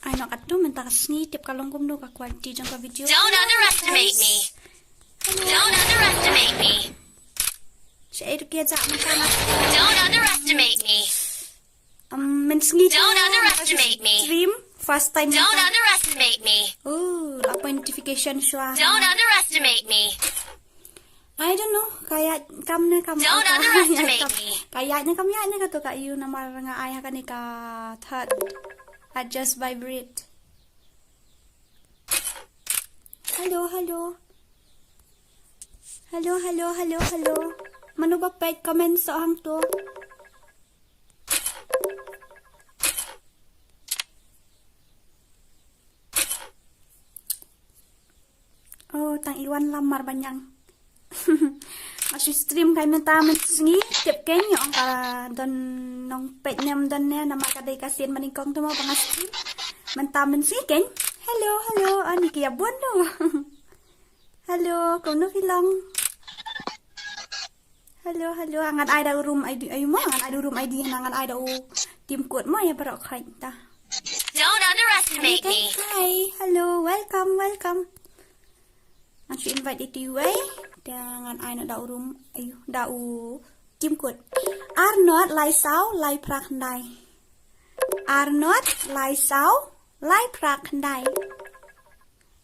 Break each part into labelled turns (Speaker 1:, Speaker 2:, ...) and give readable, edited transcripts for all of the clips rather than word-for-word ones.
Speaker 1: ai nak atu mentah sni tip kalong kum do ka quality jang ka video.
Speaker 2: Don't underestimate me. Don't underestimate me.
Speaker 1: Saya kia jak mentah.
Speaker 2: Don't underestimate me.
Speaker 1: Men sni.
Speaker 2: Don't underestimate me.
Speaker 1: Stream first time.
Speaker 2: Don't underestimate me.
Speaker 1: Oh, apa notification shua.
Speaker 2: Don't underestimate me.
Speaker 1: I don't know, kayak kamu
Speaker 2: Don't underestimate me.
Speaker 1: Kayaknya katu kak you nama nga ayah kan ka third adjust vibrate. Hello. Mano ba pet comment sa ang to? Oh, tang iwan lamar banyang. Masih stream kay menta mengi tip kenyo ang para don nong pet nem don ne nama kadai kasin maningkong tu mo pang stream menta mengi ken. Hello ani kia buan do. Hello kau no filong. Hello angan ai da room ID ayu mo angan ai da room ID angan ai da tim kod mo ya barok khay ta.
Speaker 2: Don't underestimate me.
Speaker 1: Hi, hello, welcome. Aku invite itu way. Dengan ai nak dau room ayu dau kim kut Arnold lai sao lai prak ndai Arnold lai sao lai prak ndai.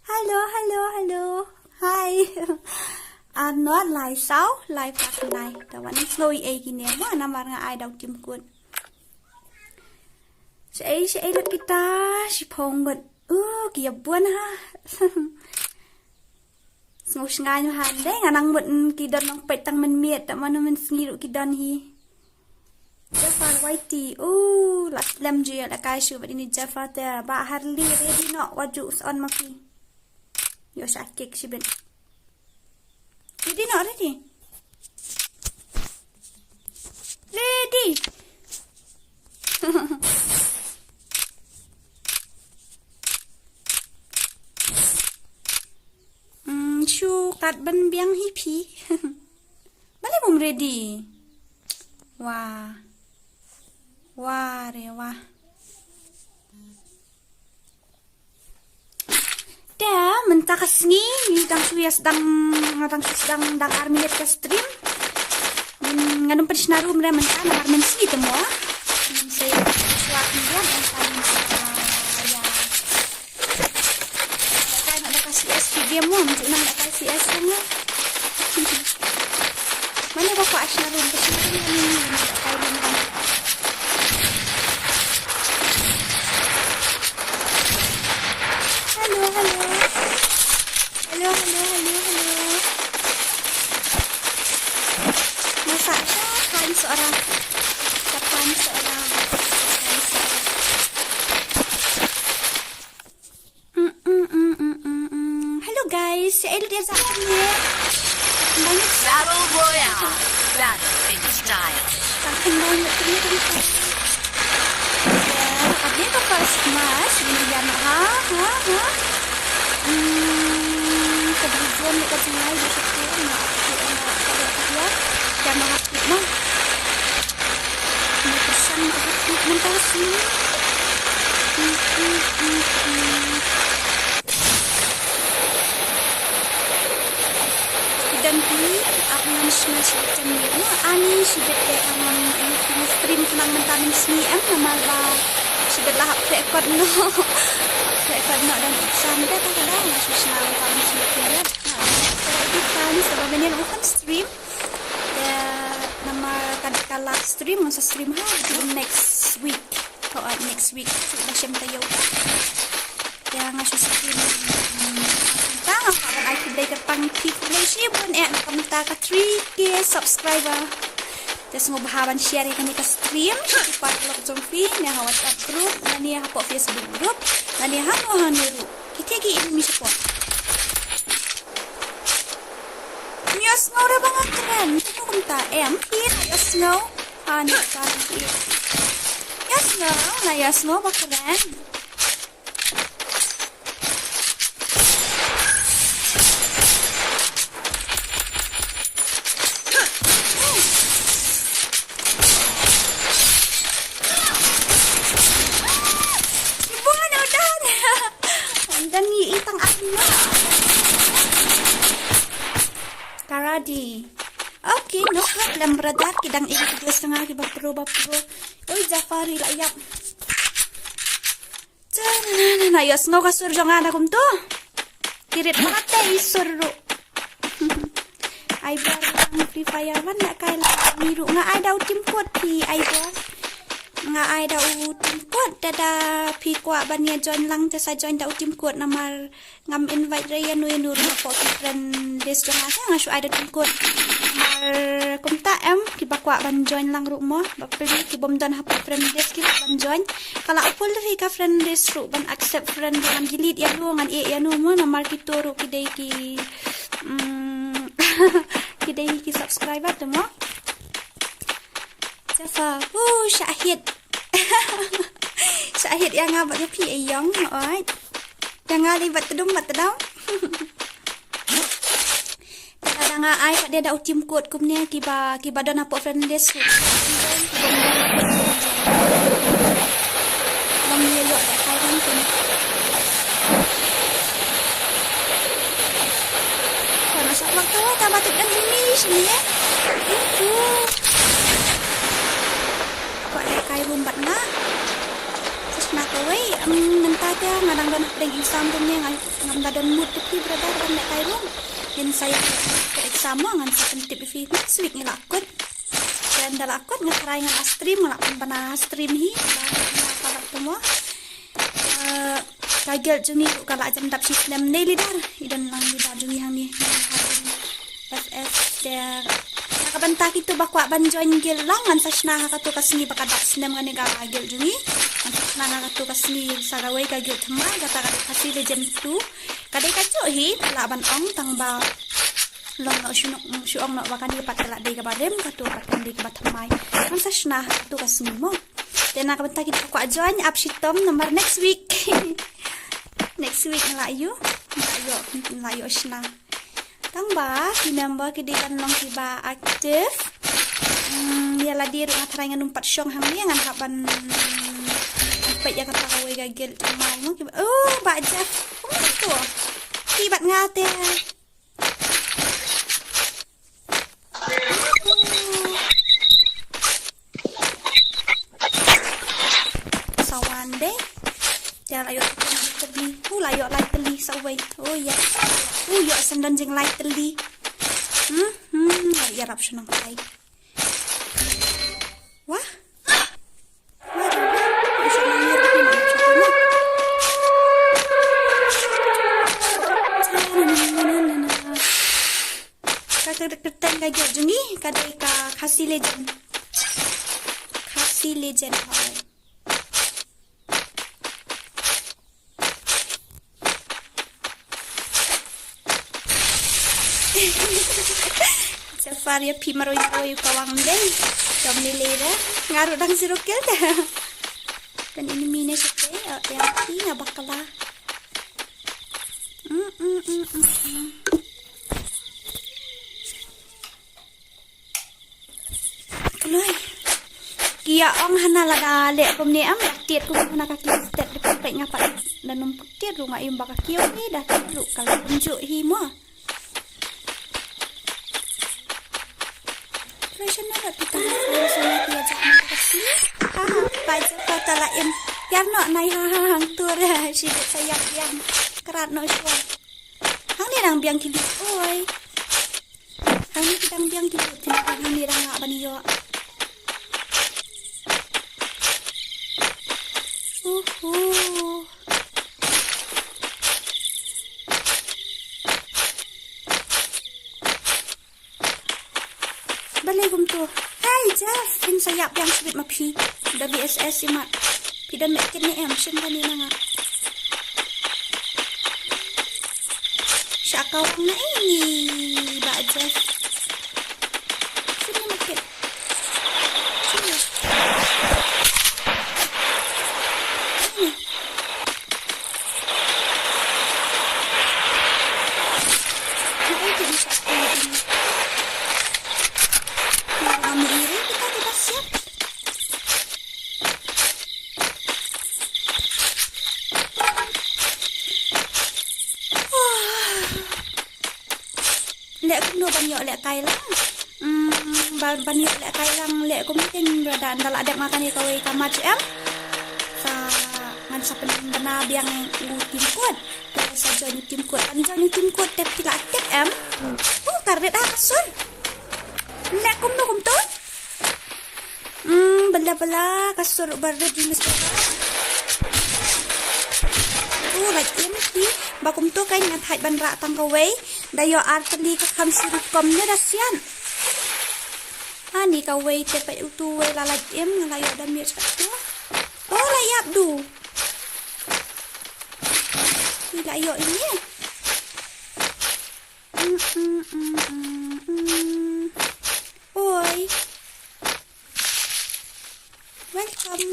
Speaker 1: Hello hi. Arnold lai sao lai prak ndai ta wan slow ai kini mo namar nga ai dau kim kut sei lat kita si phong got kia buan ha. Ngos ngai no han deh nganang mut kidan nong petang men miet tak mana men sengiru kidan hi. Jafar Whitey. Last lam je la kai shu ini Jafar ta ba harli ready no waju on maki. Yo sakik si ben. Ready. Ready. Shu kat ban biang hippie. Balik bom ready. Wah. Dah mentah kesni dang suyas dang armilet ke stream. Nganum persinaru mera mentah nak mensi temu. Saya suat dia game mo untuk nak kasih es semua. Mana bapak Asna room kesini ni tak tahu mana. Hello. Masa kan seorang. Saya dia zakon ni. Banyak
Speaker 2: Battle Royale. Battle in style.
Speaker 1: Takkan banyak ni. Ada tu pas mas ni yang ha. Kebetulan dekat sini di situ nak dia dan nak nak. Ni pesan aku mentah sini. Dan ini aku smash macam ni. Ani sudah aman ini stream kenang mentamin syiemFF nama ba sudah lah record no dan sampai kadang masih senang kami sudah lihat. Jadi kan sebabnya bukan stream nama kala stream masa stream next week sudah syemtayo yang masih stream. Akan aku beli ketang people pun kamita ka 3K subscriber. Terus ngobahaban share kan ka stream di Paralok Zomfi ni WhatsApp group ni ha Facebook group ni ha hanuru. Kita gi ini support. Yes, no ra banget keren. Kita kumta yes no. Ani kan. Yes no ba keren. Dan itang akin na. Karadi. Okay, no problem, brother. Kidang ikut setengah kiba pro. Oi, Jafari layak. Jangan, ayos ngo kasur jangan akum to. Kirit mate isuru. Ai barang Free Fire man nak kaila miru nga ai dau tim kod pi ai bo. Nga ai dau tim kod dada pi kwa bania join lang te sa join dau tim kod namar ngam invite raya nu po friend des jangan nga shu ai da tim kod. Mar kumta ki bakwa ban join lang ru mo ba pili ki bom dan hap friend des ki ban join. Kala apol ri ka friend des ru ban accept friend dengan gilit ya lu ngan ya nu mo namar ki toru ki dei ki Kidai ki subscriber tu mo. Jafa, syahid. Syahid yang ngabak dia pi ayong, alright. Yang ngali bat tedum. Kadang ai kat dia dah utim kod kum ni kiba don apa friend des. Bang dia yo dah kai kan tu. Waktu tak batik dan finish ni ya. Itu. Kok kai rumbat na. Terus nak kawai mentah dia ngadang dan exam punya ngam dan mood tu berada dan nak kai rum. Dan saya ke exam ngan tip fi next week ni lakut. Dan dah lakut ngerai ngan stream ngelak pernah stream hi. Kalau semua. Kagel jumi kalau jam dap sistem ni lidar. Idan lang lidar jumi hang ni. FS der nakabanta kito bakwa ban join gil langan sa shnaha kato kasni baka daksnem ngani ga gil jumi shnaha kato kasni saraway ka gil thama gata Khasi legend 2 kadai kaco hi laban ong tangba long no shuong no bakani patala de ga barem kato patandi ka bathamai kan sa shnaha kato kasni mo den nakabanta kito bakwa join up shitom number next week ngalayo shna tang ba remember kidikan long kiba aktif ya la dir ngatraingan numpat syong hang ni ngan haban pet ya kata kawai gagel mai mo kiba ba jaf tu kibat ngate sawan deh jangan ayo teli layo lai teli sawai ya yo sendan jeng lai teli ya rap senang kai wah Kata-kata gajah jungi kadai ka Khasi legend Safari pi maroy kawang deh jam ni lera ngaruh dang sirukil dah dan ini mine sete yang pi ngabakala Keloi kia ong hana laga le kum ni am tiet kum hana kaki stet depan pek ngapa dan numpuk tiet ru ngai mbak kaki ni dah tiru kalau unjuk hi mo Nasional kita sama dia jangan kasih. Baca kata lain. Yang nak naik hang tu dah si saya yang kerat nak syuah. Hang ni orang biang kili. Oi. Hang ni kita biang kili. Kenapa hang ni orang nak bani yo? Balai gum tu. Hai Jeff, pin sayap yang sweet ma pi. WSS imat. Pi dan mek ni em shin kan ni nga. Syakau na ini ba Jeff. Sini maket. Sini. lek kum no ban yo lek kai lang ban yo lek kai lang lek kum tin berada ndala ada makan ni kawai kamat em sa ngan sa bana biang tim kuat sa join tim kuat anjang ni tim kuat tep tila tep em karret asun lek kum no kum tu bela kasur baru jenis like ini bakum tu kan ngat hai ban ra tang kawai dayo artli ka kham siru kom ne dasian ani kawai te pa utu we la like em la yo da mir tu oh la yap du la yo ini oi welcome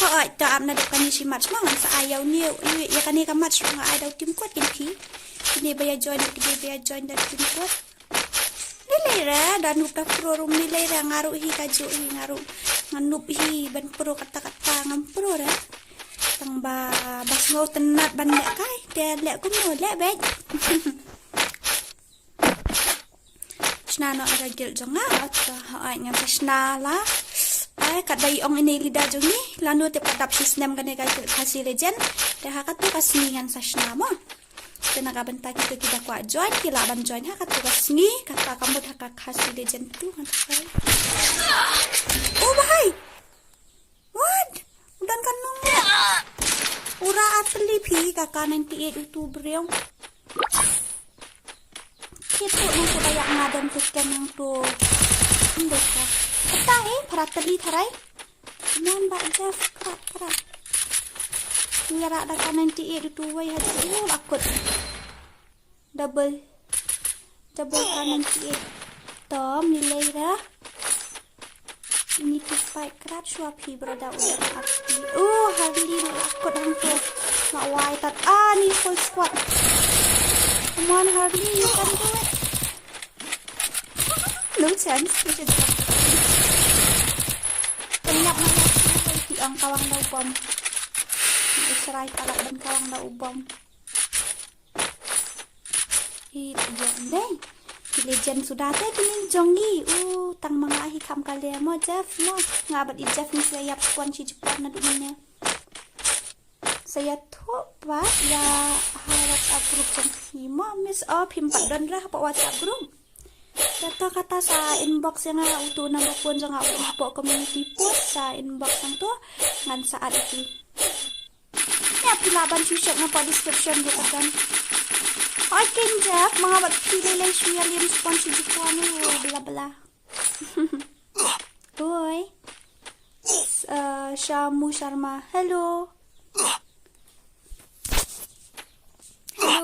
Speaker 1: ai ta am na depan ni si mat semang sa ayaw niyo ya kani ka mat semang ay daw tim kuat kinki ini baya join dan tim kuat nilai ra dan nup pro rum nilai ra ngaru hi kaju hi ngaru nganup hi ban pro kata-kata ngam pro ra tang ba bas ngau tenat ban lek kai te lek kum no lek bet sna no ra gil jonga ai ngam sna la kat dai ong ini lidah jong ni lanu te padap sistem kan ga Khasi legend te ha kat tu kasningan sa shnama tenaga benta kita kita kuat join kila ban join ha kat tu kasni kata kamu dah Khasi legend tu kan oh bahai what udan kan nong ura atli phi kakak 98 itu breong kita nang kayak ngadam sistem yang tu ndeka tahu perateli tarai non ba Jeff kerat nyara ada kan nanti itu way hati akut double kan nanti tom nilai dah ini tu spike kerat suapi berada udah hati hari ini akut hantu mak wai tat ni full squad come on hari you can do it no chance Penyap di ang kawang daw bom. Isray pala dan kawang daw bom. Deh. Legend sudah teh kini jongi. Tang mga hikam kalian mo Jeff mo. Ngabat i Jeff ni saya puan si Jepang na dunia. Saya tu pas ya WhatsApp group jeng himo miss himpat dan rah pak WhatsApp group. Kata-kata sa inbox yang nga uto na bakon sa nga po community post sa inbox ang to ngan saat itu ya pilaban susyak nga pa description dito kan okay Jeff mga bat pililay syiemFF sponsor dito bla bla oi Shamu Sharma hello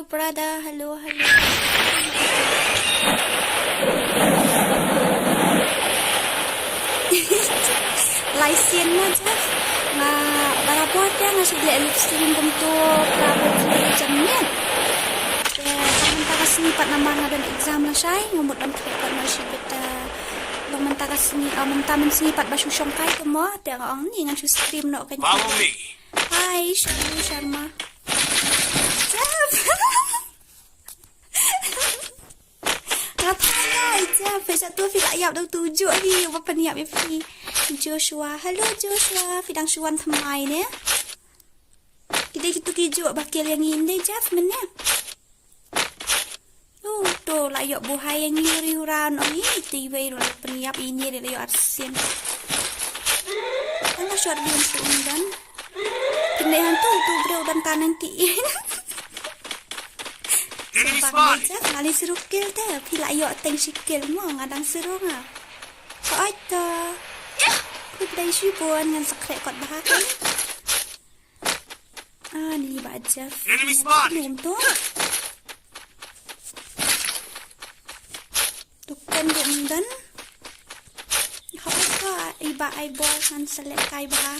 Speaker 1: brother hello Laisian mo Jeff na barapot ya nga sige live stream untuk private jamnya kaya sinipat naman nga dan exam na siya ngumot ang kaya na siya bita long mentaman sinipat ba susyong kay ko mo te ang ni nga stream no kanya
Speaker 3: follow me
Speaker 1: hi Shamu Sharma Jeff Jeff, satu tidak yap dah tujuh ni. Apa ni yap Fi? Joshua, hello Joshua. Fidang Shuan thamai ni. Kita gitu kijo bakil yang ini Jeff mana? Tu lah yap buhay yang liuran. Oh ni tiwai rola peniap ini dia yap arsin. Kalau short dia sundan. Kenaian tu bro dan kanan ti. Sebab Jeff ngali seru kill teh, pila yo teng sikil mo ngadang seru nga. Paat ta. Ku dai sibon ngan sakre kot bahakan. Ni ba Jeff. Belum tu. Tukan dan. Apa iba ai bol ngan selek kai bah.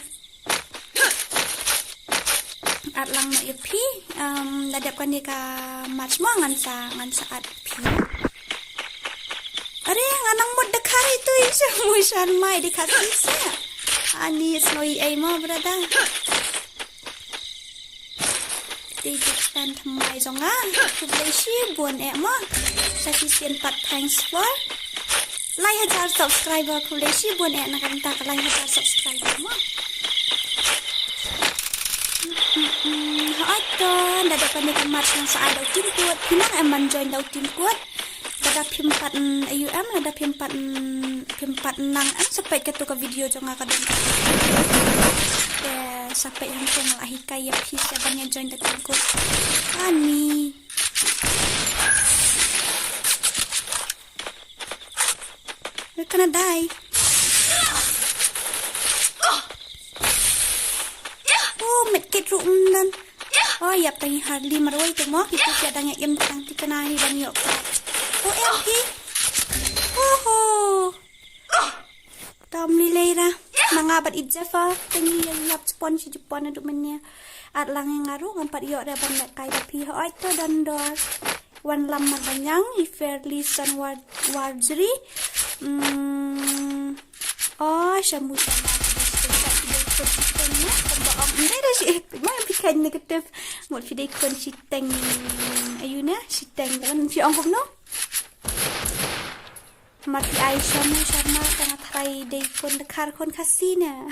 Speaker 1: At lang na ipi ladap kan dia ka match mo ngan sa at pi are nganang mod dekar itu isa mo Sharma di Khasi sa ani sloi ai mo brada đi tan thầm mày rồi á chụp lấy xí buồn em á sa chi xiên pat thanks for like 1000 subscriber chụp lấy xí buồn em nak minta ke like 1000 subscriber mah hỏi con đã được pandai kamat yang saat đầu tim kuat pinang em man join đầu tim kuat ada pimpat AUM ada pimpat nang em sampai ke tu ke video jangan kadang sampai yang tengah hikayat kisah banyak join datang kot ani kena die oh medkit room dan oh ya pengi hardly marwai tu mak itu tiada yang im tang dikena ni dan yok oh MP oh tam nilai dah nangabat idjafa pengi yang yap spon si Jepun aduk menya at lang yang ngaruh ngampat yok dah banyak kai tapi ho itu dan dor wan lam banyang fairly san warjri oh shamu sama ini dah si mana pikan negatif mut video kon si teng ayuna si teng kan si ongkop no mati Aisyah Sharma tengah try day kon dekar kon Khasi na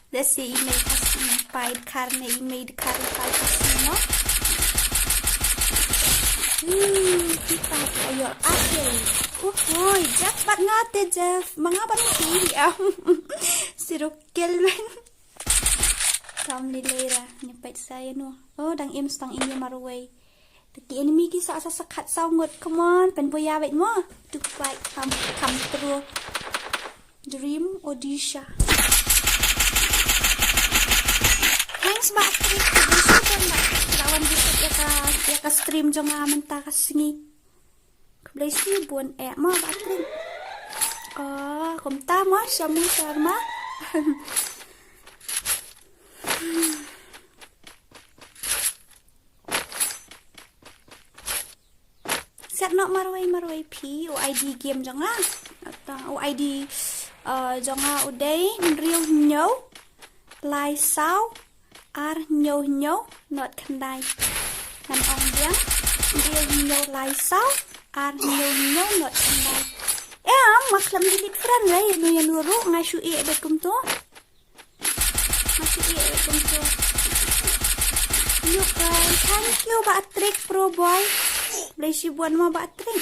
Speaker 1: dah si email Khasi pai dekar na email dekar pai Khasi no kita ayo akhir oh Jeff bat ngate Jeff mangabat si sirukil ben kam nilera nyepet saya no oh dang im stang inyo marway the enemy ki sa sakat saungot come on pen boya wait mo to fight come through dream odisha thanks ba lawan bisik ya ka stream jonga menta ka singi bless you buon mo batring oh kumta mo shamu sharma set nok marway pi o ID game jonga atau o ID jonga uday real nyo lai sao ar nyo not kandai kan ong dia real nyo lai sao ar nyo not kandai maklam delete friend lah no yan nuru ngasu ada kumto masih kumto yuk guys thank you Batrik Pro boy Bless you buat mau bateri.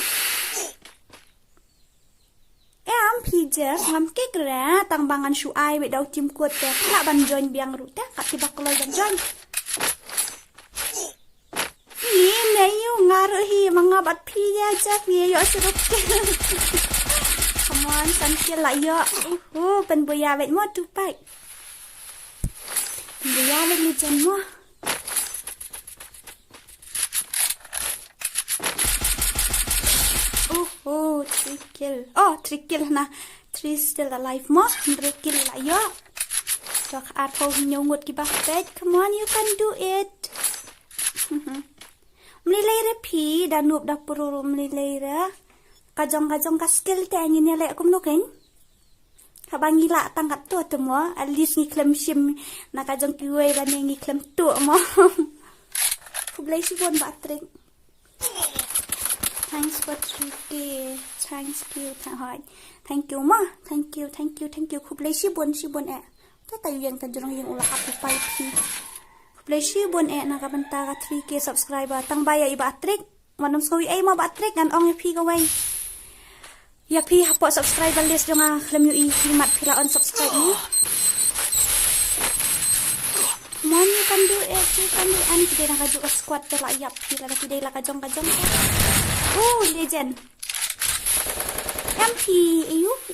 Speaker 1: Pijar ngam kek ra tangbangan suai be dau tim kuat ya. Nak ban join biang ru ta kat tiba keloi ban join. Ini yu ngaruhi mangabat piya ja piya yo seruk. Come on santil la yo. Pen boya bet mo tu pai. Pen boya bet ni jen mo. Oh, 3 kill. Oh, 3 kill na. 3 still alive mo. 3 kill la yo. Dok atau nyungut ki basket. Come on, you can do it. Melilai repi dan nup dah puru melilai re. Kajong ka skill te angin ya lek kum nukin. Habang gila tangkat tu tu mo. At least ngi klem sim na kajong kiwe dan ngi klem tu mo. Kublai si bon batring. Thanks for 3K. Thank you ma. Thank you. Kublai si bon Ta tayo yang tajurang yung ulak aku pai pi. Kublai si bon nakabanta ka 3K subscriber. Tang baya iba atrik. Manam sawi ay ma batrik kan ong pi gaway. Ya pi hapo subscriber list yung klem yu i himat pila on subscribe ni. Man you can do it. Ani kita nak juga squad tela yap pila na kita la kajong. Oh, legend. MP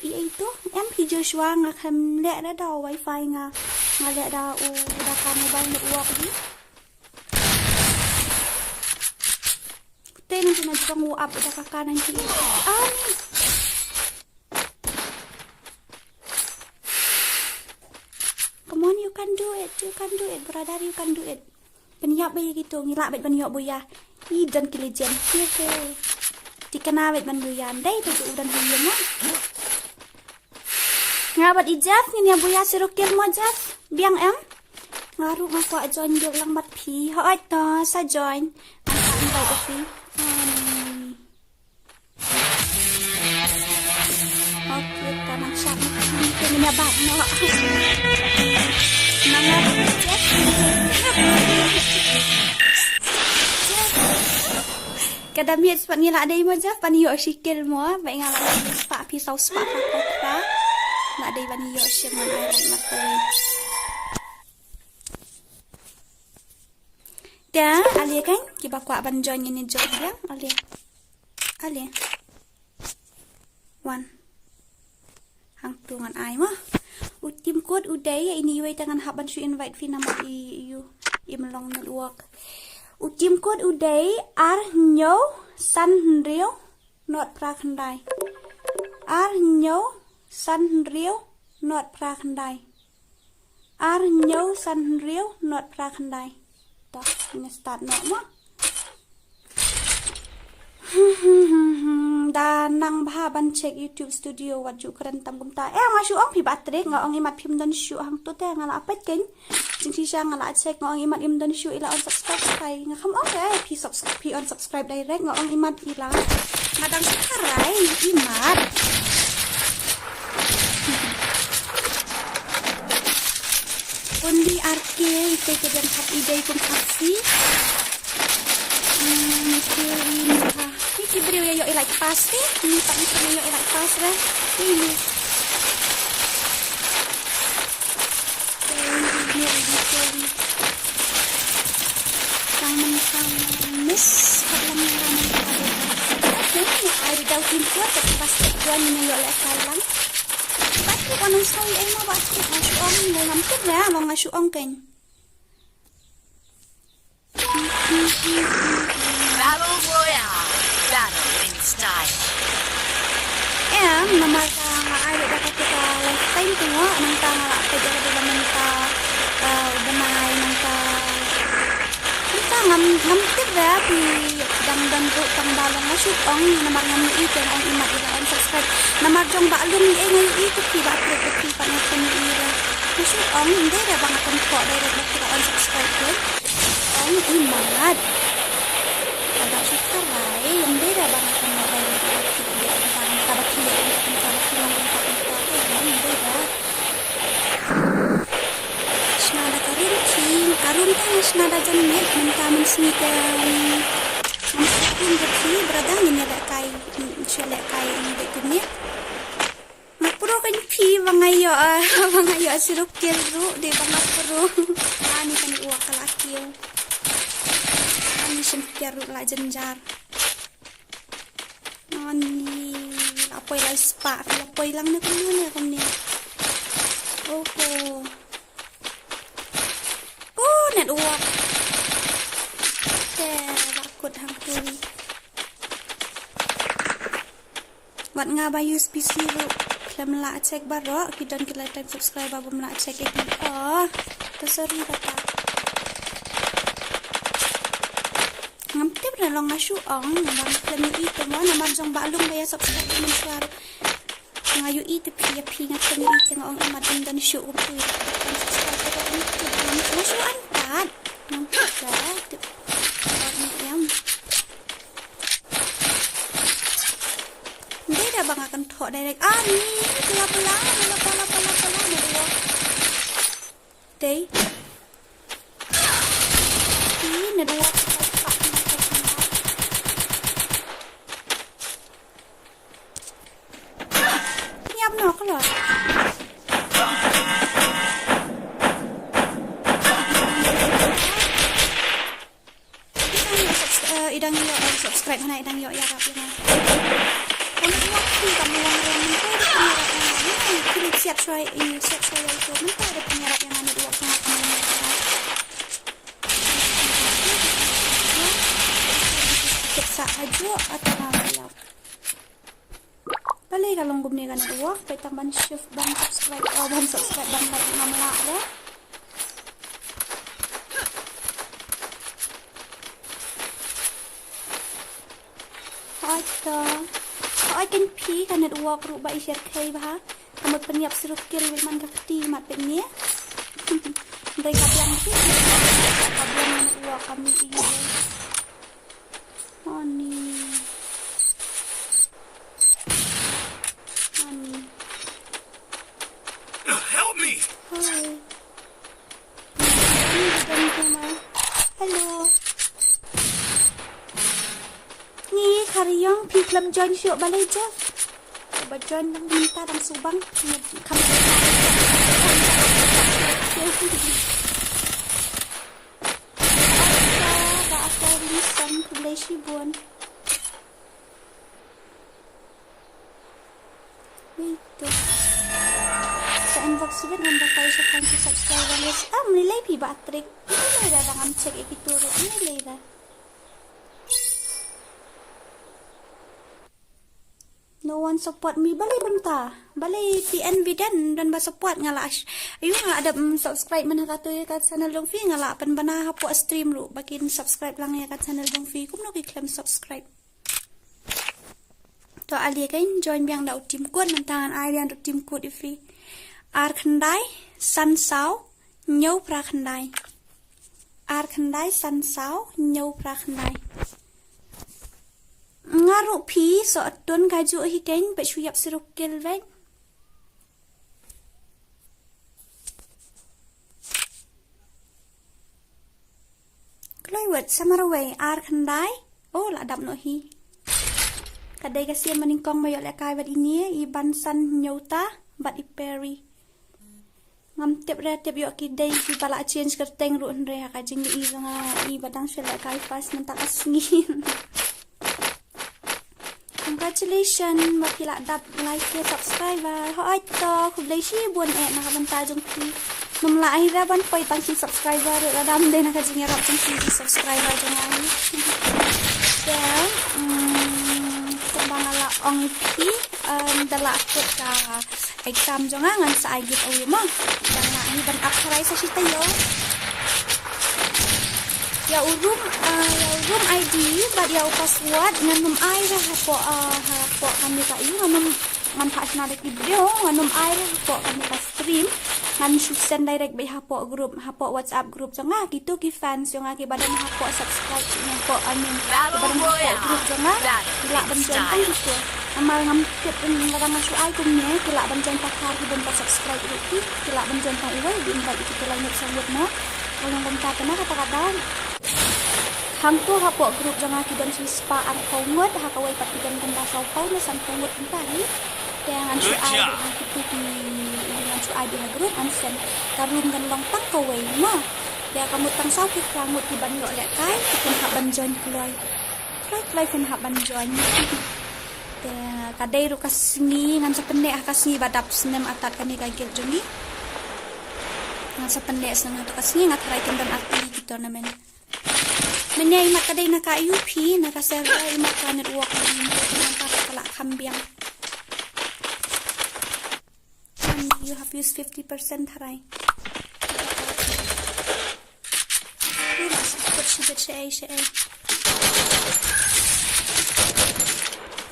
Speaker 1: itu MP Joshua ngakam lek dah dah wifi ngalek dah dah kamu banyak uap ni. Kita nanti nak jong uap dah kakak nanti. Ni. Come on, you can do it, brother, you can do it. Peniap bayi gitu, ngilak bet peniap boya. Dan kilijan, okay. Dikena bet banduyan, dai tu udan hujan mah. Ngabat ijaf ni boya sirukil mo jaf, biang em. ngaruh ngaku join được lambat pi hỏi to sa join anh vậy được pi ok ta nang syak cái nhà bạn nó mangat chết kada miet sepat ni lah ada ima je pani yo sikil mo vậy ngala pak pi sau spak apa ta nak ada pani yo siman ai nak koi dah alia kan kita kuat banjon ini jog ya alia one hang tungan ai mah utim kod udai ini yoi tangan haban su invite fi nama you imlong network utim kod udai ar nyo san rio not pra khandai ar nyo san rio not pra khandai ar nyo san rio not pra khandai to ini start no mah dan nang bahaban check YouTube studio waju keren tam kumta masuk ong pi baterai ngong imat phim don shu hang tu te ngala apet ken jing si sang ngala check ngong imat im don shu ila on subscribe kai ngam ong ke pi subscribe pi on subscribe direct ngong imat ila ngadang sarai imat undi arke ite ke dan hap ide kum Khasi ini beri yo like pas ni ini tak bisa yo like pas dah ini miss kalau ni ada dah kuat tapi pas tuan ni yo like kalang pasti orang sai emang pasti masuk ong dalam tu dah long masuk ong kan
Speaker 2: Battle Royale. Battle in style.
Speaker 1: Nama ay dah kita lifetime tu nang ta pwede ka ba man ta banay nang ta ngam tira pi dan ro tang balong na syutong namar ngam ito ang imat ila on subscribe namar jong balong ngayon ito pi ba pi pa na kun ila syutong hindi ra bang akong ko dahil kita on subscribe ko ang imat ada sutarai hindi ra bang akong mo dahil Snada karinting, karun kan snada jamet mentamen snikan. Mungkin berarti beradang ini lekai, lekai ini dekatnya. Ngapuro kan pi bangayo sirukil ru de bangapuro. Ani kan uak kalakil. Ani sempir ru la jenjar. Ani apoy lang spa, apoy lang na kanya. Network. Bakut hang tuli. Wat nga ba use PC ru. Klam la check baro kita like subscribe abum la check ek. Terserah kata. Ngamtip na long masuk ong namang klam itu mo namang jong balong baya subscribe men suar. Ngayu itu pi ngat klam itu ngong amat dan show tu. Masuk angkat nampak dah dia dah bang akan thok direct ni pela deh ini dua nyap nok loh idang yo subscribe hana idang yo ya rap ya. Kalau waktu kamu orang itu klik siap try itu mentah ada penyerap yang ada dua sama kamu. Kita aja atau apa? Balik kalau ngumni kan dua, kita ban shift ban subscribe ban nama lah. I can pee kan net walk ru ba share kai ba kamu penyiap siruk kiri man ka ti mat pe ni Mereka bilang tu kabiang uang kami ini. Ani.
Speaker 3: Help me!
Speaker 1: Hai. Hello. Ni Karyong pi kelam join syok balai je. Coba join lang minta dang subang. Kam. Ada lisan kulai shibun. Itu. Sa inbox sibin handa tayo sa kanto subscribers. Nilay pi battery. Nilay dah ang check ikituro. Nilay dah. No one support me. Balay banta. Balay PNB dan ba support ngala. Ayun nga ada subscribe man hakato ya kat channel dong fi ngala pan bana hapo stream lu. Bakin subscribe lang ya kat channel dong fi. Kum no claim subscribe. To ali kain join biang da tim code nantangan ai biang da tim code fi. Ar khandai san sao nyau pra khandai. Ar khandai san sao nyau pra khandai. Ngaru pi so atun kaju hi kain pe chuyap sirukil vek. Kloi wet samaraway ar khandai. Oh la dap no hi. Kadai kasi maningkong mayo le kai bat ini I bansan nyauta bat iperi. Ngam tip re tip yo kidai ki pala change kerteng ru nre ha kajing I nga I badang shele kai fast mentak asngin. Congratulations makila dap like ke subscriber. Hoy to kublai shi buon nakabanta jong ti. Numla ahira ban poi pang si subscriber radam de nakajing yarap jong si subscriber jong ai. Then bangala ong pi dala akut ka exam jong ngan sa I give away mo. Bangla ni ban akharai sa sita yo. Ya urum ID bad ya password nganum ai ra hapo kami ka iyo nganum man pa na dak video nganum ai ra hapo kami ka stream ngan send direct by hapo group hapo WhatsApp group jong gitu ki fans jong ki badan hapo subscribe yang ko amin badan hapo group jong ila bantuan kan gitu amal ngam tip ngadang masuk ai kum ne ila bantuan pakar hidung pa subscribe itu ila bantuan pa uwai di invite itu lain sambut mo kalau bentar kena kata-kata hangtu hapo group jang akidan si spa ar kongot hakawai patigan kanta saupau na san kongot entari dengan su ai itu dengan su ai di group ansen karun kan long tak kawai na ya kamu tang sau ki krangut di ban lo lek kai kun ha ban join kloi kun ha ban join ya kadai ru kasngi ngan sapendek kasngi badap senem atat kani kagil jongi ngan sapendek senang to kasngi ngat rai tendan arti gitu namen Menya imat kadai naka UP naka server imat kanet uak naka pala kambiang. And you have used 50% harai.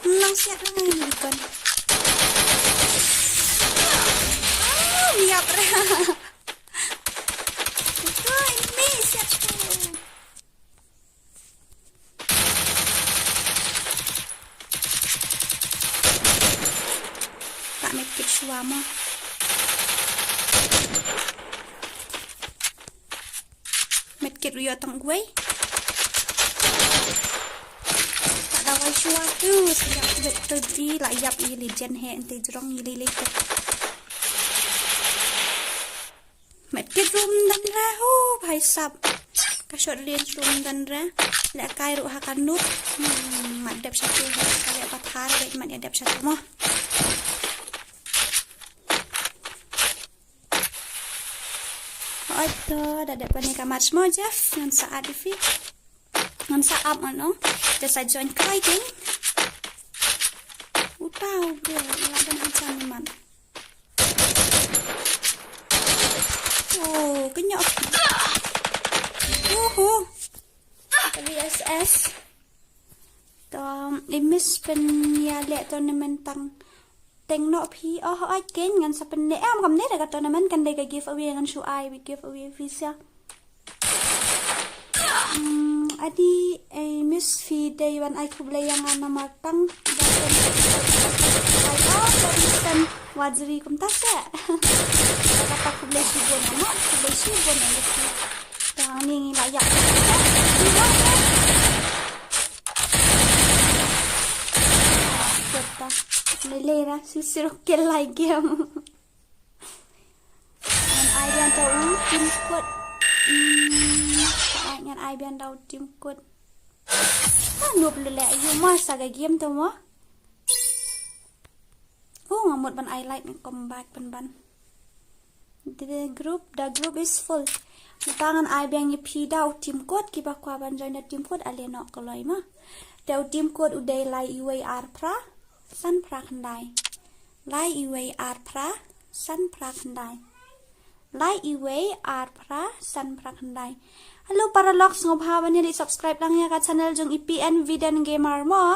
Speaker 1: Lang siap lang ngayon ikon. Niap ra. Ini siap tu. Medkit suama medkit riyo tang gue tak dawai shua tu siap betul di la yap I legend he ente jrong I lele medkit room dan ra ho bhai sab ka shot lien room dan ra la kai ru hakanut mat dep satu kali pathar dek mat dep satu mo Ito, dapat pa ni kamats mo, Jeff. Ngan sa adifi. Ngan sa up, ano? Just I join fighting. Utaw, bro. Wala ba na sa naman? Oh, kanya. VSS. Ito, imis penyali ito naman tang teng no pi ai ken ngan sa pen ne am kam ne da ka tournament kan dai ka give away ngan shu ai we give away visa adi miss fi day wan ai kublay yang ana matang ai dan wajri kum ta sa kata kublay si bon ana kublay si bon ani yang ni layak kita melera sisirok lagi am and I don't tahu tim kod ngan ai bian daw tim kod no blele you mas saga game to mo ngamut ban I like comeback ban the group is full tangan ai bian ni pi daw tim kod ki ba kwa ban join tim kod ale no koloi ma daw tim kod udai lai iway ar pra san pra khandai lai iway ar pra san pra khandai lai iway ar pra san pra khandai. Halo Paralok ngobhawan ni subscribe lang ya ka channel jong IPN Vidan Gamer mo.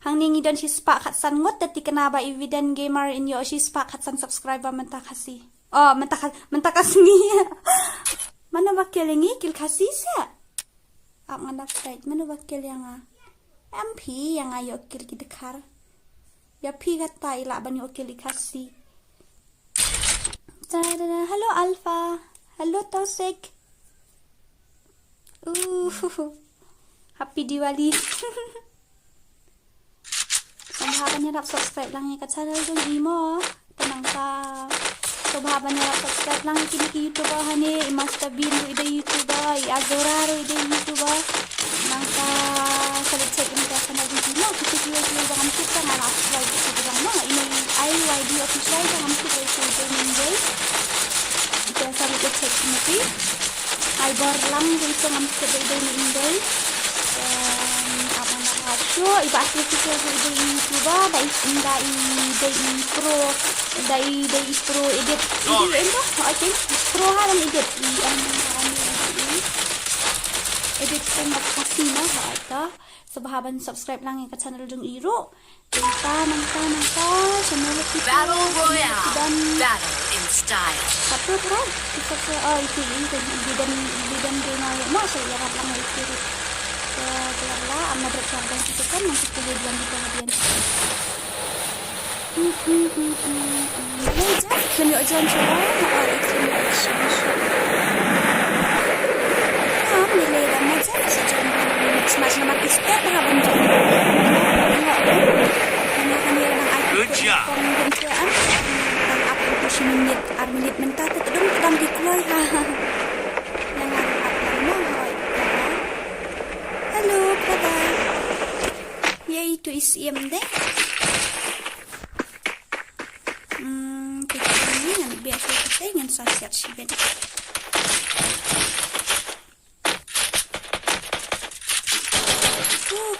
Speaker 1: Hang ningi don si spak khat san ngot tati kanaba i Vidan Gamer in yo si spak khat san subscriber menta Khasi. Oh menta kasngi. Mana bakil ngi kil Khasi sa. Ap nganak side mana bakil yang MP yang ayo kil ki dekar. Ya pi kata ila ban yo kil Khasi. Halo Alpha. Halo Tausik. Happy Diwali. Subhabannya rap subscribe lang ya ka channel jong imo tenang ka subhabannya rap subscribe lang kini YouTuber hani Master Bean ro ide YouTuber Dora ro ide YouTuber nangka salit check in ka channel jong imo video bang kita ngala subscribe ko bang mo ini IYD official bang kita ito ninjay kita salit check ini ay borlang dito ng mga ni Inday apa na so iba asli kita sa YouTube dai pro edit video okay pro halang edit edit pun Khasi na ito subhaban subscribe lang yung channel jong iro kita nangka channel kita
Speaker 2: Battle Royale Battle in style
Speaker 1: satu bro itu bidan gamer mo so yarap lang ito kaya ang madrop dan itu kan masih kemudian di bahagian can you join nilai ramai saja semakin makin step habang
Speaker 2: Good job.
Speaker 1: Minit mentah kedam dikeluar halo pada yaitu isiem deh kita ini yang biasa kita ingin sosial sibet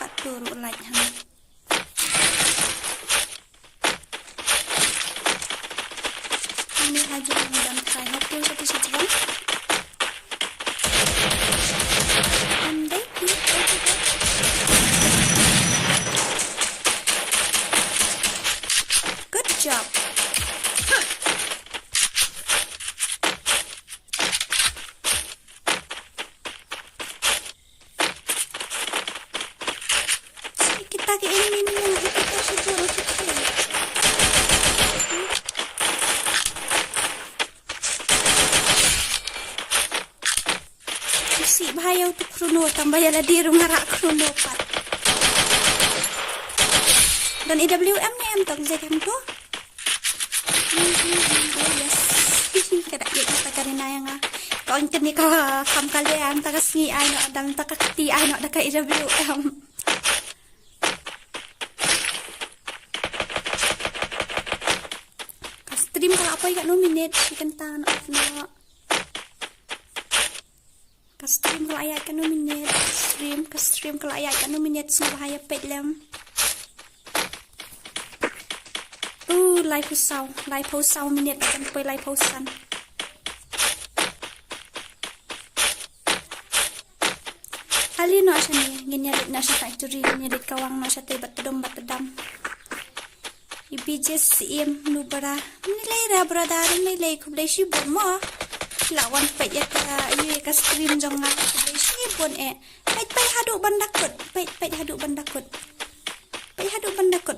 Speaker 1: kat turu like ini aja dan try hope satu satu good job kita ke ini kita sudah si bahayaw tu krono tambaya la di rumara krono pat dan IWM ni am tong zekam tu yes kada kita karina yang kawan kini ka kam kalian takas ni ay no dan takakti ay no da ka IWM ka stream kalau apa ya nominate ikan tangan off na stream kalau ayat kan nominate stream kalau ayat kan nominate semua bahaya pet lem live post sau minute akan pergi live postan kali no asya ni ginyalit na sa factory ginyalit kawang no sa tay batedom Ibi just nu bara nilai ra brother nilai kublai shi bon mo lawan pet ya ka stream jonga kublai shi bon pet hadu bandakut pet hadu bandakut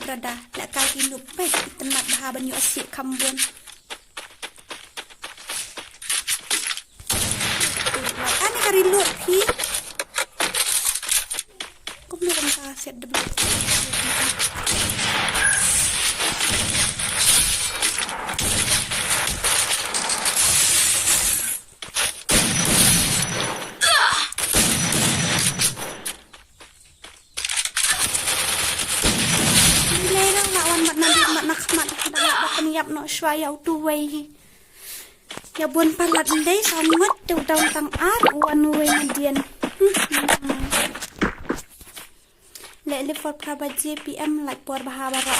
Speaker 1: brother la ka ki nu pet tenak bah ban yu asik kambon ani kari lu pi kum lu ka set de no shwaya tu way ya bon palat ndai samat tu daun tang ar wan way dian le for praba jpm like por bahaba ra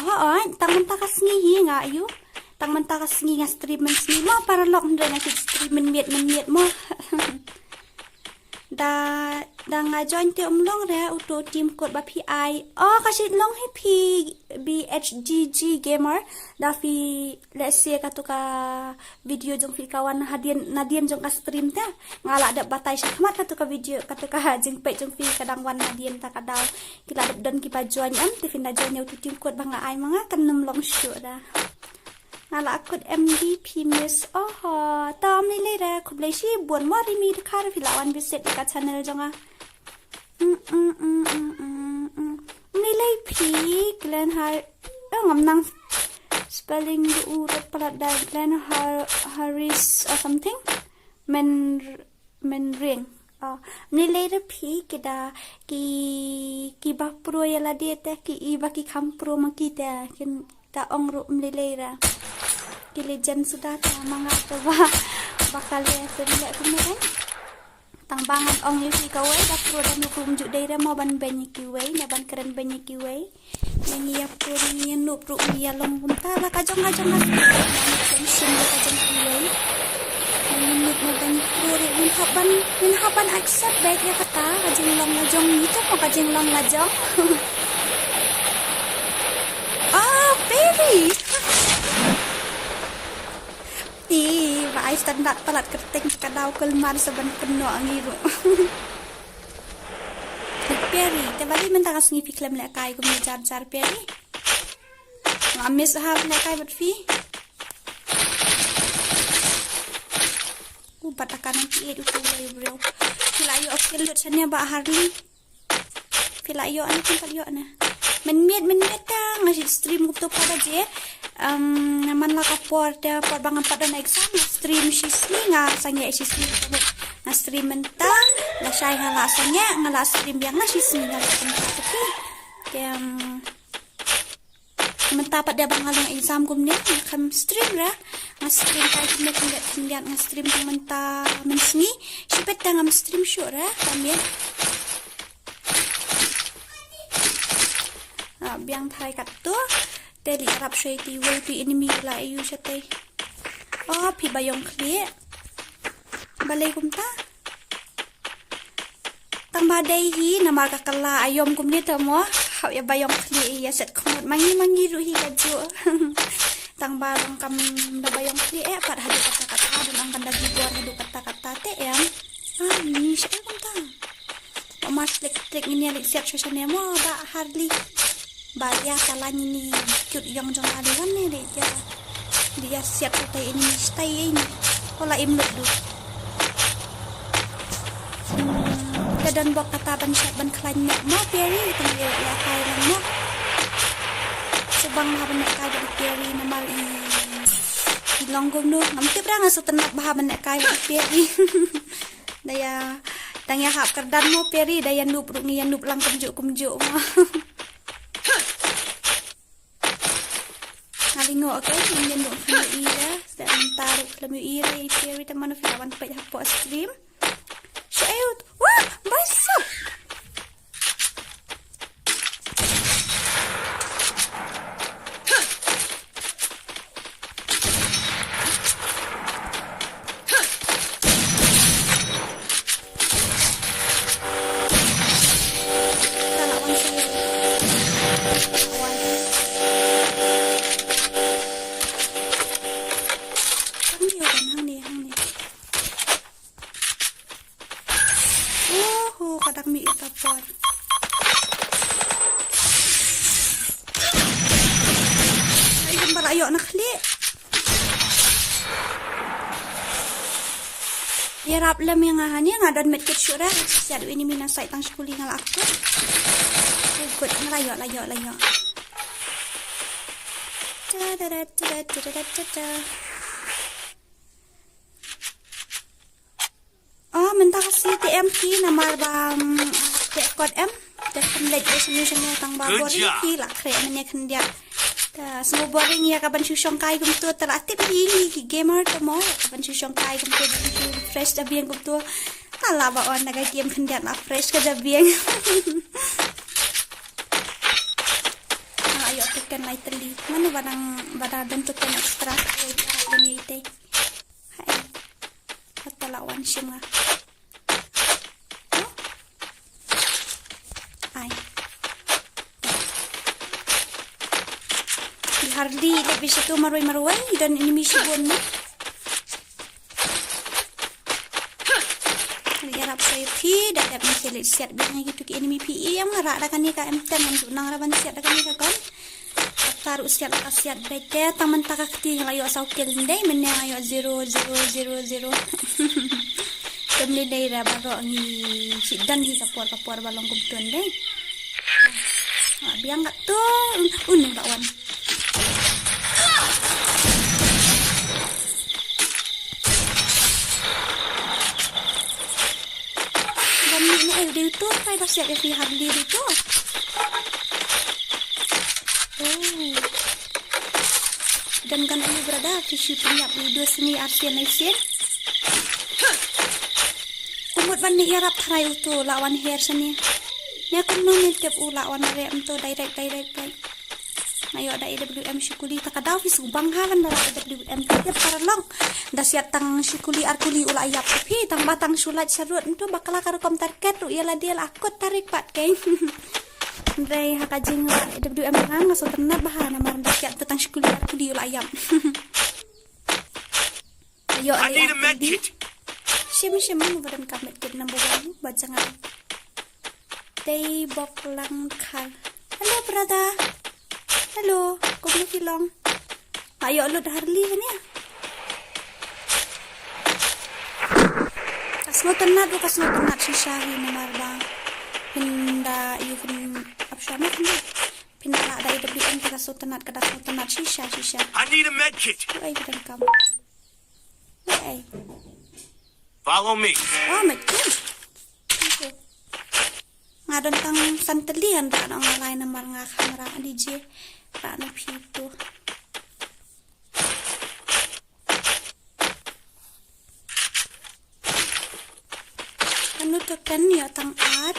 Speaker 1: tang man takas ngi hi nga yu tang man takas ngi nga stream man sni mo Paralok ndre nga stream man miet mo da nga join te long re auto team code ba pi kasi long hi pi bhgg gamer da fi let's say ka video jong fi kawan nadian jong ka stream ta ngala da batai sakmat ka video ka jing pe jong fi kadang wan nadian ta kadaw kita dan ki pa join ti fin da join auto team code ba nga ai mga kanum long show da ngala akut MVP miss tam ni le ra kublai shi bon mo ri mi khar fi lawan visit ka channel jonga ni le pi glen har ngam nang spelling urat palat da glen haris or something men ring ni le pi kita ki ba pro yala dia ta ki iba ki kham pro makita kin ta ongru mlilera ki legend sudah ta manga to bakal ya terlihat kemudian tang bangan ong li kawai da pro da nukum ju daira mo ban banyi ki wei na ban keren banyi ki wei yang ya pro ni nu pro ni ya long punta la ka jong na sim ka jong ki wei ni mo ban pro ri min haban accept baik ya kata ka jing long na jong ni to ka jing long na jong baby vai standar palat kerting kadaw kelmar saban penuh angiru peri te bali mentakas ngi fiklam le kai kum jar peri ngamis ha le kai bet fi patakan ki edu ko bro filayo okil lut sanya ba harli filayo an tempat yo na men ta ngasih stream to pada je man la kapor da por bangan pada na exam stream shisni nga sanya shisni na stream menta la shay hala sanya ngala stream yang na shisni nga tapi kem menta pada bangalong exam gumne kam stream ra nga stream kay tindak nga stream menta mensni sipet ngam stream show ra kami biang thai kat tu teli arab shei ti wei ti enemy la ayu shatai pi bayong khli balai kumta tang badai hi nama ka kala ayom kumni tamo hau ya bayong khli ya set khomot mangi ru hi kaju tang balong kam da bayong khli pat hadu kata dan angkan da dibuat hadu kata te ya ni shay kumta mas trik ini alik siap shashane mo ba hardly Baya salahnya ni cute yang jong ada kan ni dia siap stay ini stay ini pola imlek du dan bok kata ban siap ban klanya mau peri tinggal ya kai lang mo subang ha ban kai ban peri namal i longgong nu ngamti pra ngaso tenak bah ban kai ban peri daya tang ya hap kerdan mo peri daya nup rungi nup lang kumjuk mo Ngalingo okay, ingin dong film ira, dan taruh film ira iperi teman filman pay hapo stream. Shoot, wah, basap. god. Ay, gambar ayo nakli. Yarap lam yang ahani ngadan medkit syura. Siap ini mina site tang skuli ngal aku. Good, layo. Oh, minta kasih TMP nomor bang kod M. Dekat lagi resolution yang tang babor ini lah keren ni kan dia. Semua boring ya kapan susong kai gum tu terlatih ini gamer temo kapan susong kai gum tu fresh dah biang gum tu ala bawa naga game kan dia lah fresh ke dah biang. Ayo tekan light teli mana barang bentukan ekstra ini teh. Hai kata lawan semua. Hardi lebih situ marwai dan ini misibun ni. Harap saya tidak dapat mencelit siap dengan gitu ke enemy PE yang marah kan ni kan M10 untuk nang raban siap kan ni kan. Taruh siap kasiat bete taman takak ti layo asau kelindai menang ayo 0000. Kemli daerah baru ni sidan hi kapor balong kumtuan deh. Biang kat tu unung lawan. Ini itu saya dah siap dari Harley itu. Oh. Dan kan ini berada visi punya video sini Asian. Kumut bani Arab try itu lawan hair sini. Ya kan nomen tiap lawan rem tu direct. Ayo ada IWM syukuli takadaw visubang halan dah IWM tiap Paralok. Dah siap tang syukuli arkuli ula ayap tapi tang batang sulat sarut itu bakal karekom target tu ialah dia akut tarik pat kain. Ndai hakajing IWM nang ngaso tenat bahan namar dah siap tang syukuli arkuli ula ayap. Ayo
Speaker 3: I need a med kit.
Speaker 1: Siapa badan kamet kit number 1 bacangan. Day boklang kal. Hello brother. Hello, kau boleh filong. Ayo lu dah Harley kan ya? Kasno tenat sisa ini marba. Pinda even apa sama kan? Pinda ada IWM kasno tenat sisa.
Speaker 3: I need a med kit.
Speaker 1: Ay kita kamu. Ay.
Speaker 3: Follow me.
Speaker 1: Oh, med kit. Okay. Ngadon tang santelian tak orang lain nomor kamera DJ. Tak nak itu. Anu tekan ya tang ad.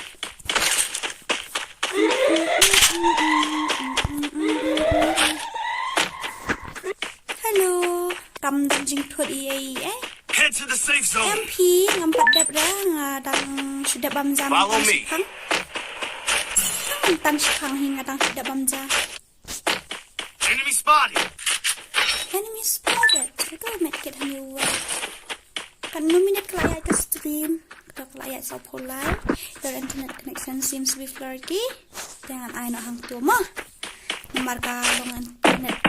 Speaker 1: Hello, kam dan jing thot
Speaker 3: Head to the safe zone.
Speaker 1: MP ngampat dap dah ngadang sudah bamjam.
Speaker 3: Follow me.
Speaker 1: Tan sekarang hingga tang sudah bamjam.
Speaker 3: Enemy spotted.
Speaker 1: Ito medkit hanyo. Kan nominate kelaya ke stream. Kalau kelaya sa polai. Your internet connection seems to be flirty. Jangan ay nak hang tu mah. Nomor kalongan internet.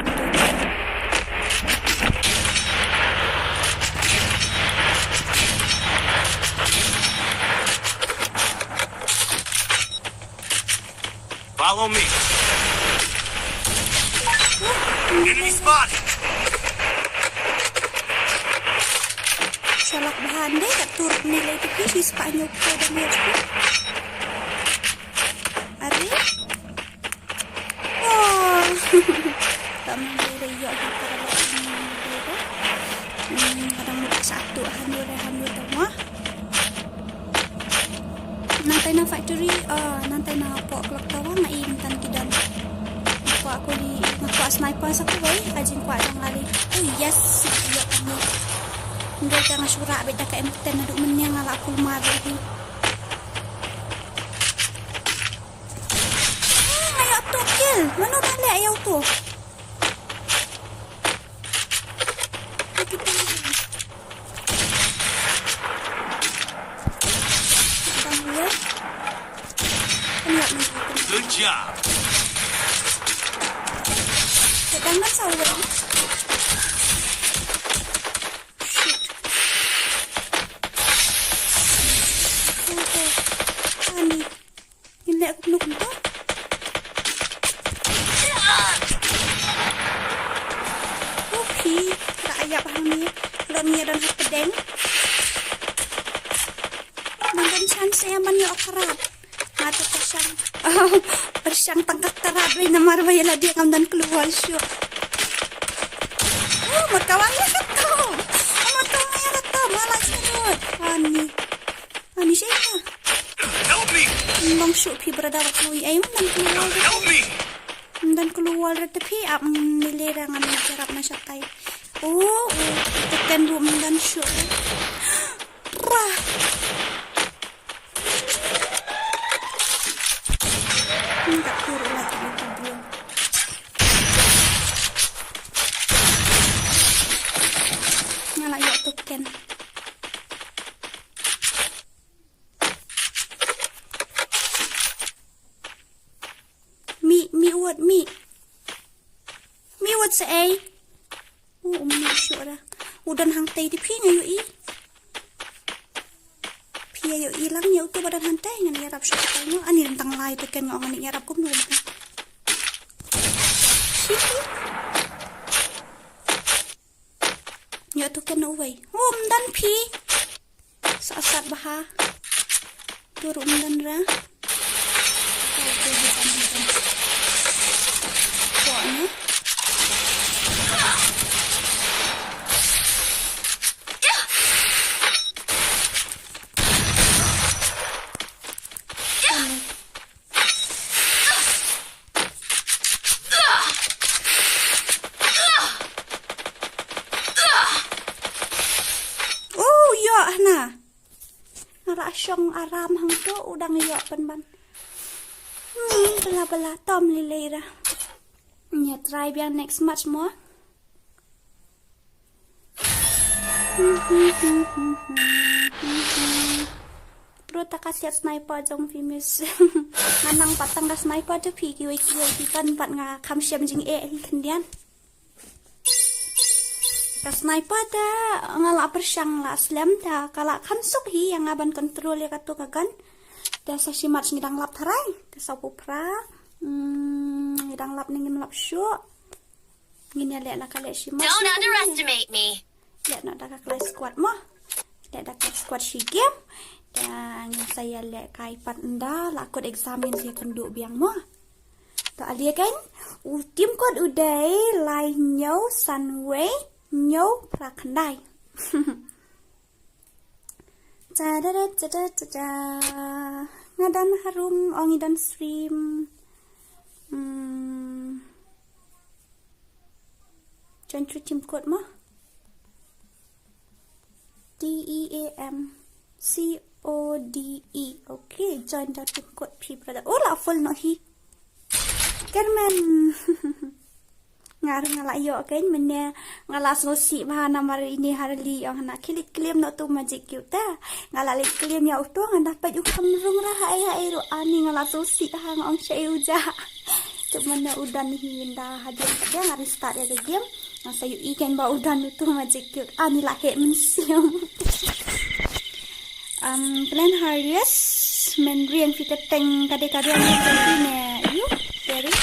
Speaker 3: Follow me. Enemy spotted.
Speaker 1: Salak bahan deh, tak turut nilai itu si Spanyol pada mirip. Ada? Oh, kami dari yo para ini. Kadang muda satu, handu semua. Nanti na factory, nanti na po kelak tawang na iintan kidan. Aku di aku sniper sa ko kajing ko ang ali. Oh yes, iya kami. Hindi ka nga sura beda ka M10 na duman niya nga ako lumari. Ayaw to kill. Mano dali ayaw to.
Speaker 3: Good job.
Speaker 1: Jangan sawah. Ani, ini aku belum tahu. Okay, tak ayap ni. Kalau ni ada pedeng. Nangkan chance yang mana akarat. Mata persang. Persang tangkap terat. Nama raya dia dan keluar syuk. Oh, makawangnya kata. Makawangnya kata. Malah serut. Ani siapa?
Speaker 3: Help me!
Speaker 1: Nong syuk pi berada waktu ay man keluar.
Speaker 3: Help me!
Speaker 1: Dan keluar tepi ap milirangan jarap na siya tay. Oh, tekan room dan syuk. Rah. Tak turun lagi itu belum. Ngalah ya token. Mi what say? Mi sure. Udan hang tay di pi ngayo i. Pi ayo ilang ya uto badan hang tay ngan yarap siya tayo. Ani rentang lai token nga ngani yarap ko nung. Ya token no way. Dan pi. Saat baha. Turun dan ra. Syong aram hang tu udang yo ban. Bela tom lilera. Ya try biang next much more. Bro tak kasih sniper jong fimis. Nganang patang ka sniper tu pi kiwi kan pat nga kam siam jing kendian. Ka sniper da ngala persang la slam da kala kansuk hi yang aban kontrol ya katu kagan da sa simat ngidang lap tharai da sa pupra ngidang lap ningim lap syu ngini le la kale simat
Speaker 2: Don't underestimate me.
Speaker 1: Ya na da ka class squad mo da class squad si game dan saya le kai pat nda la kod examen saya kenduk biang mo ta alia kan tim kod udai lai nyau sunway Nyo prakandai. Ngadan harum ongidan stream. Join through team code mo. DEAMCODE. Okay, join the team code P brother. Oh, la full no hi. Kerman. Ngar ngala yo kan mene ngala sosi bahana mar ini harli yang nak kilik claim no tu magic kita ngala le claim ya uto nganda pa juk kamrung ra hai ro ani ngala sosi hang ong sei uja cumana udan hinda hadir dia ngari start ya game masa yu ikan ba udan itu magic cute ani la he mensiam plan harius menrian kita teng kade-kade ni yu dari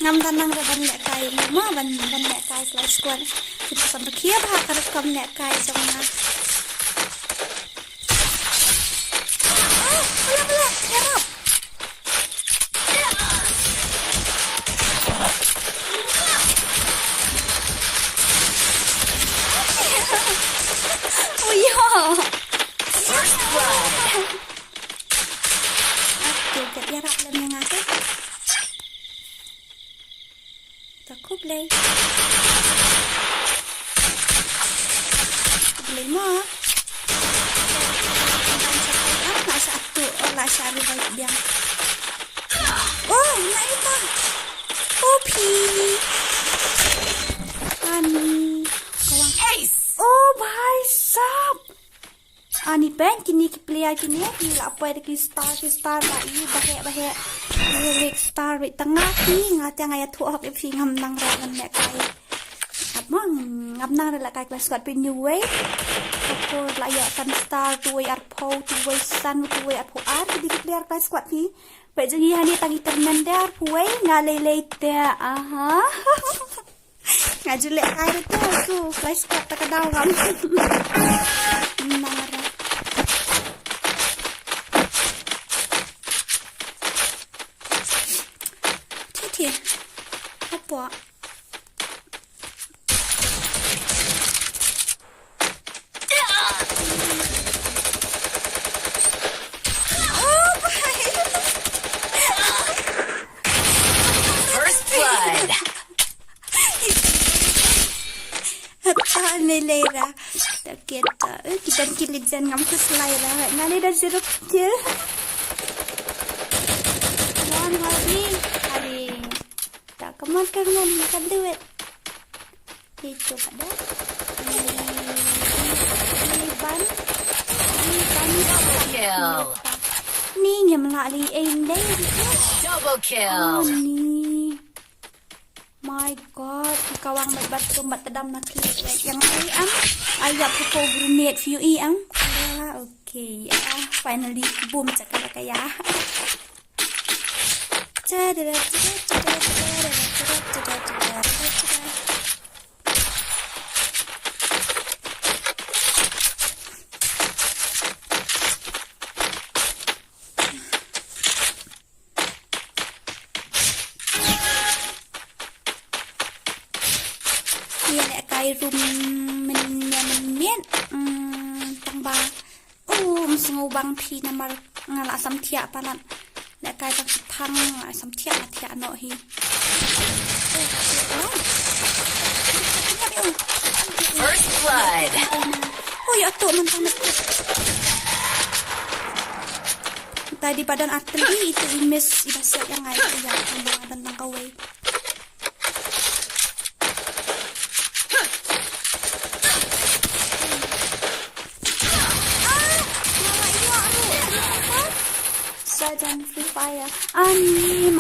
Speaker 1: ngam tanang ra ban le kai ma ban le kai class squad kita sampai kia ba karep kam le kai jong na bela harap oh yo first blood okay jadi harap lam yang aku Aku play mo. Apa satu olah sari baik dia. Oh, nak itu. Kopi. Ani.
Speaker 2: Ace.
Speaker 1: Oh, bhai sab. Ani bank kini player kini la apa ada star ba i bahek leg star wi tengah ki ngata ngaya thu hok fi ngam nang ra ngam nek kai ngam nang la kai kelas squad pin new way ko la ya kan star tu way ar po tu way sun tu way ar po ar di player kelas squad ni vậy jadi hani tangi ternan der puai ngalele te aha ngajulek kai tu kelas squad tak kadau ngam nara Titi apa Lera tak kita kita kilit jan ngam keslai lah ngale dah sirup je wan hari tak kemakan makan duit itu pada ban
Speaker 2: Kill.
Speaker 1: ni ngam lali deh
Speaker 2: Double kill.
Speaker 1: ni my god kawang batu bat tedam nak yang ayam Poco grenade view okay finally boom cakap kaya room men tang ba sngobang phi namar ngala sam thia palan la kai tak phang sam thia na thia no hi
Speaker 2: First blood.
Speaker 1: oh ya to man tang tadi padan atli itu imes ibasa yang ai ya tentang kawai dan free fire ani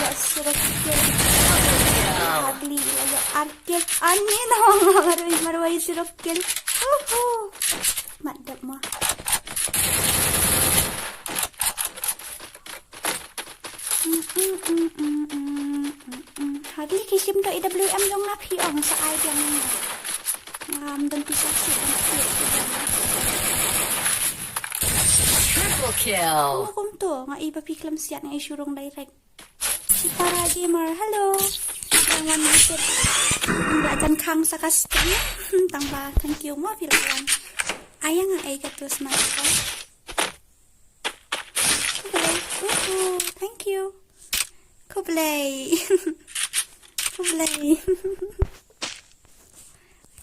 Speaker 1: ya suruh ugly ya arkil ani no marwai suruh kill madap mah hadi kisim do IWM yang napi ong sa ai yang dan bisa sih
Speaker 2: Triple kill.
Speaker 1: Kung to, nga iba piklam siya nga isurong direct. Si Para Gamer, hello. Yang one visit. Nga dyan kang sa custom. Tangba, thank you mo, Pilawan. Ayang nga ay katus na ito. Kublay. Thank you. Kublay. Kublay.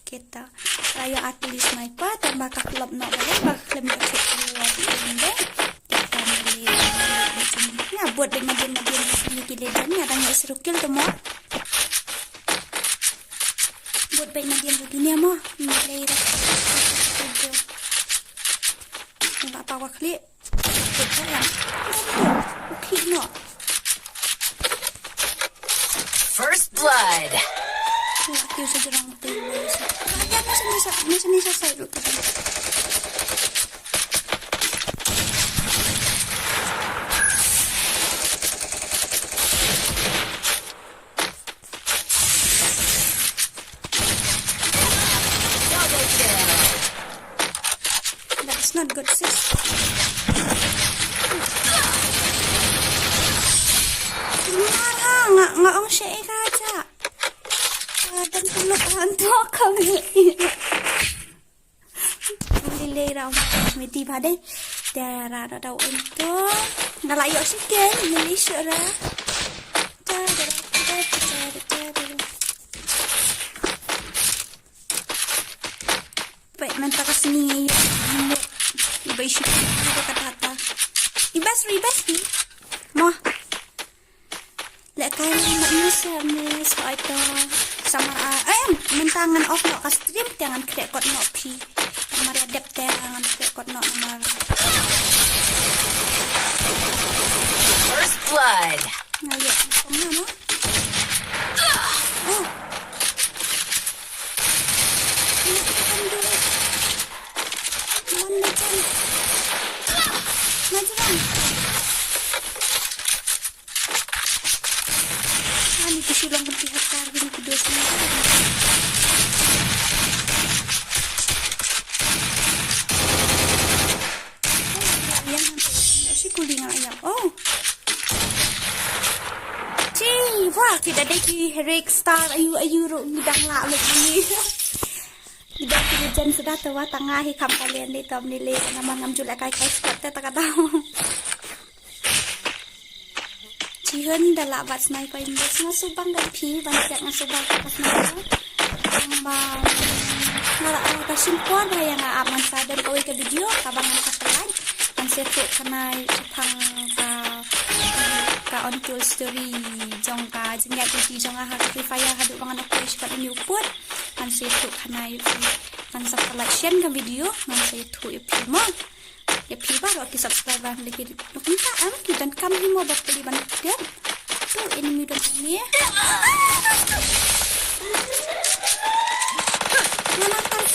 Speaker 1: Kita. Raya at least may pa. Tamba kaklab na ba? Bakaklab na sa hindi. Kita mali. Ya, buat dengan dia sini kiledan ni adanya isrukil tu mo. Buat dengan dia begini mo. Nilai dah. Nampak apa wakli? Kita yang. Okey no.
Speaker 2: First blood.
Speaker 1: Waktu saja orang tu. Masa saya dulu. That's not good, sis. Nga ang siya ikaja. Dan tulog hantu kami. Lilay raw. May di ba day? Dara daw ito. Nalayo si Ken. Nilisyo ra. Baik, nanti kasi ni iba isip ko katata. Ibas ni. Mo. Lekay mag-user ni so ito sama ayam mentangan off no ka stream jangan kreat kot no pi. Mari đẹp dengan record not nomor.
Speaker 2: First blood.
Speaker 1: Nah, ya, mana no? Oh. Ini kesulang berpihak kali ini kedua semua. Si kuling ayam. Oh. Cih, wah tidak ada ki Rick Star ayu ro bidang lak lagi. Bidang kerjaan sudah tahu tengah hikam kalian di tom nilai nama ngam julak kai spot tak tahu. Cihan dah lak bat snai kau invest ngasubang dan pi banyak ngasubang pas nai. Bang. Nara tak simpul dah yang aman sadar kau ke video kabangan katalan. Setu kanai pang ka on tool story jong ka jengya ti jong ha ka fire ha du bangan aku iskat ni uput kan setu kanai kan subscribe ka video kan setu ipimo ya piba ro ki subscribe ban lagi nukunta am ki dan kam himo bak peli ban dia tu ini mi don ni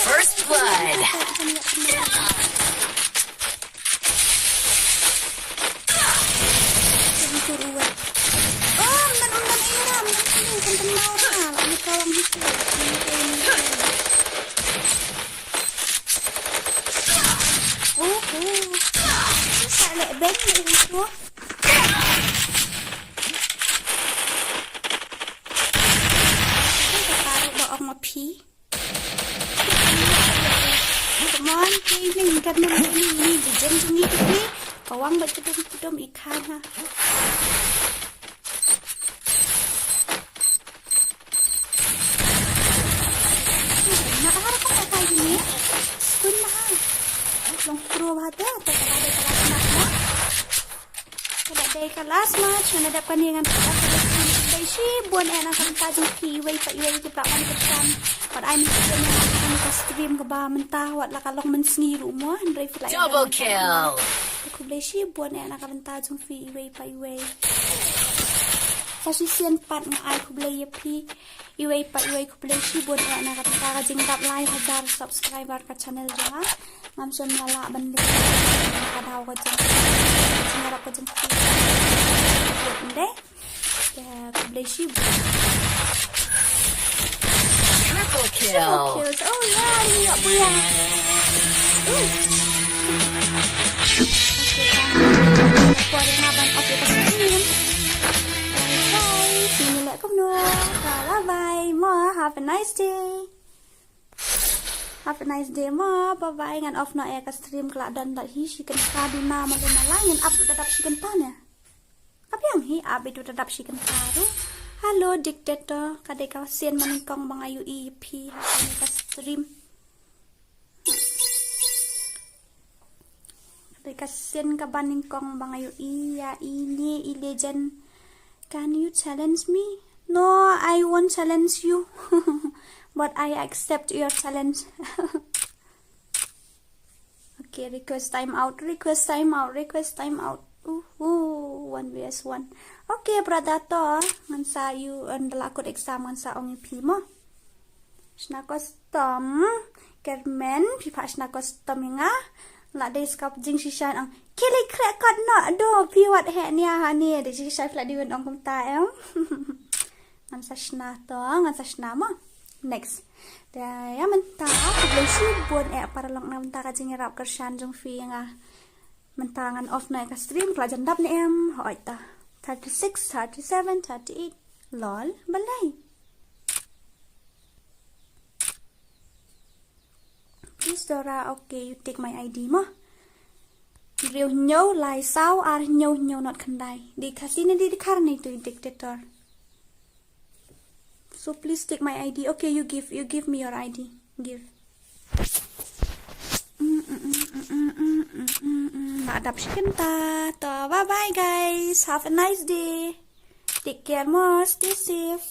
Speaker 2: First blood.
Speaker 1: Oh, menang iram. Ini kenal lah. Ini kawang itu. Oh. Saya lek itu. Kita taruh bawa ngopi. Come on, ini kan ini jam ini. Kawang betul-betul ikan ha. Nakahara ko pa tayo ni. Spoon na ha. Long pro bata. Teka ada kelas mat mo. Kada day kelas mat. Nanadap ka niya nga pagkakasay si buwan ay nang kamtajong kiway pa iway di pa kami kapsam. But I'm stream ka ba mentawat lakalong mensniru mo.
Speaker 2: Double kill.
Speaker 1: Aku boleh si buat ni anak kata jom fi iway pa iway. Kasi sian pat ng ay ko boleh pi iway pa iway ko boleh si buat ni anak kata jing tap like 1000 subscriber ka channel dia. Ngam som lala bandi. Kadaw ko jeng. Sinarap ko jeng fi. Hindi. Ya ko boleh si buat.
Speaker 2: Triple kill.
Speaker 1: Oh yeah, ini tak buang. Kuarin abang oke kesini. Bye. Sini lek kumno. Bye. Ma, have a nice day. Have a nice day ma. Bye. Ngan off no air ke stream kelak dan tak hi chicken kadu na malin up tetap chicken pana. Apa yang hi up itu tetap chicken kadu. Halo dictator, kadai kau sian meningkong bang ayu EP hasilnya ke stream. Kasian ka baning kong bang ayo iya ini legend. Can you challenge me? No, I won't challenge you. But I accept your challenge. Okay, request time out. 1 vs 1. Okay, brother to. Ngan sa you ndelakot exam ngan sa ong EP mo. Snakos tom. Kermen pipa snakos tom nga. Lak day skap jing shishan ang kili krekot no do piwat he ni ha ni de shishan flat di ong kum ta em. Ngan sa shna to, ngan sa shna mo. Next. Da ya menta aku boleh si buat paralok na menta ka jing rap kershan jong fi nga. Menta ngan off na ka stream kla jandap ni em. Hoi ta. 36, 37, 38. Lol, balai. Please Dora, okay, you take my ID mo. Real nhau lai sao ar nhau not kandai. Di Khasi ni di karna itu dictator. So please take my ID. Okay, you give me your ID. Give. Adap chicken ta. Bye bye guys. Have a nice day. Take care mo. Stay safe.